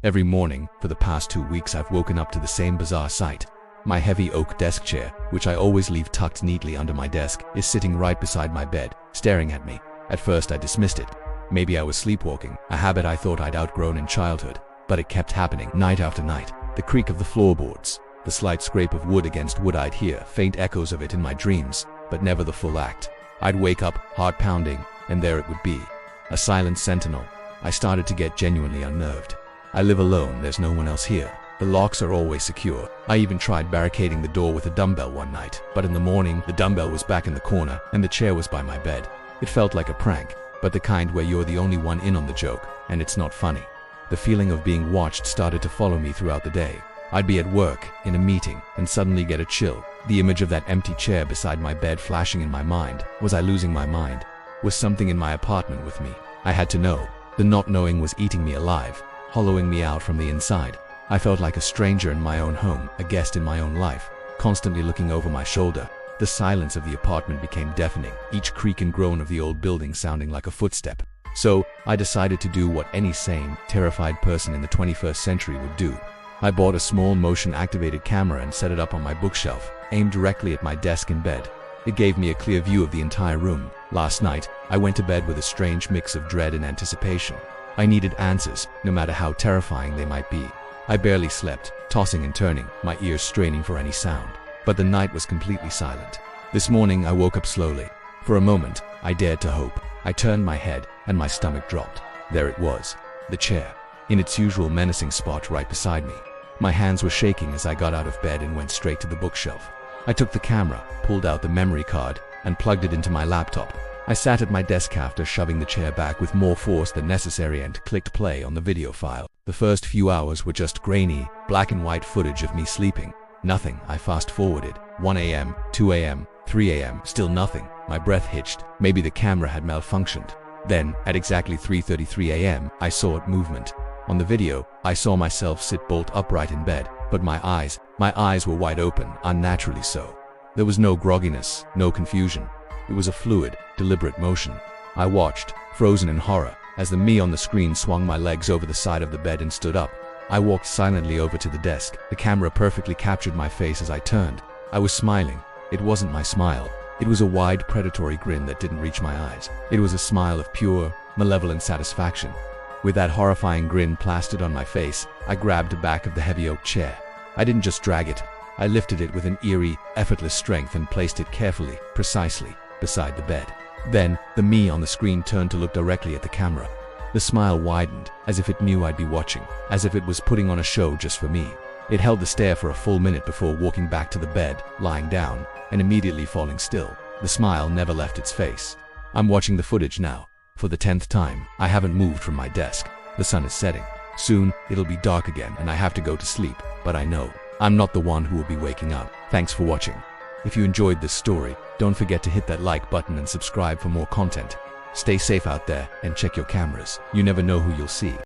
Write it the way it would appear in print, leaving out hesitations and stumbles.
Every morning, for the past 2 weeks, I've woken up to the same bizarre sight. My heavy oak desk chair, which I always leave tucked neatly under my desk, is sitting right beside my bed, staring at me. At first I dismissed it. Maybe I was sleepwalking, a habit I thought I'd outgrown in childhood. But it kept happening, night after night. The creak of the floorboards, the slight scrape of wood against wood. I'd hear faint echoes of it in my dreams, but never the full act. I'd wake up, heart pounding, and there it would be. A silent sentinel. I started to get genuinely unnerved. I live alone, there's no one else here. The locks are always secure. I even tried barricading the door with a dumbbell one night, but in the morning, the dumbbell was back in the corner, and the chair was by my bed. It felt like a prank, but the kind where you're the only one in on the joke, and it's not funny. The feeling of being watched started to follow me throughout the day. I'd be at work, in a meeting, and suddenly get a chill. The image of that empty chair beside my bed flashing in my mind. Was I losing my mind? Was something in my apartment with me? I had to know. The not knowing was eating me alive, hollowing me out from the inside. I felt like a stranger in my own home, a guest in my own life, constantly looking over my shoulder. The silence of the apartment became deafening, each creak and groan of the old building sounding like a footstep. So, I decided to do what any sane, terrified person in the 21st century would do. I bought a small motion-activated camera and set it up on my bookshelf, aimed directly at my desk in bed. It gave me a clear view of the entire room. Last night, I went to bed with a strange mix of dread and anticipation. I needed answers, no matter how terrifying they might be. I barely slept, tossing and turning, my ears straining for any sound. But the night was completely silent. This morning, I woke up slowly. For a moment, I dared to hope. I turned my head, and my stomach dropped. There it was, the chair, in its usual menacing spot right beside me. My hands were shaking as I got out of bed and went straight to the bookshelf. I took the camera, pulled out the memory card, and plugged it into my laptop. I sat at my desk after shoving the chair back with more force than necessary and clicked play on the video file. The first few hours were just grainy, black and white footage of me sleeping. Nothing. I fast-forwarded. 1 a.m., 2 a.m., 3 a.m., still nothing. My breath hitched. Maybe the camera had malfunctioned. Then, at exactly 3:33 a.m., I saw movement. On the video, I saw myself sit bolt upright in bed, but my eyes were wide open, unnaturally so. There was no grogginess, no confusion. It was a fluid, deliberate motion. I watched, frozen in horror, as the me on the screen swung my legs over the side of the bed and stood up. I walked silently over to the desk. The camera perfectly captured my face as I turned. I was smiling. It wasn't my smile. It was a wide, predatory grin that didn't reach my eyes. It was a smile of pure, malevolent satisfaction. With that horrifying grin plastered on my face, I grabbed the back of the heavy oak chair. I didn't just drag it. I lifted it with an eerie, effortless strength and placed it carefully, precisely, beside the bed. Then, the me on the screen turned to look directly at the camera. The smile widened, as if it knew I'd be watching, as if it was putting on a show just for me. It held the stare for a full minute before walking back to the bed, lying down, and immediately falling still. The smile never left its face. I'm watching the footage now. For the 10th time, I haven't moved from my desk. The sun is setting. Soon, it'll be dark again and I have to go to sleep, but I know I'm not the one who will be waking up. Thanks for watching. If you enjoyed this story, don't forget to hit that like button and subscribe for more content. Stay safe out there and check your cameras. You never know who you'll see.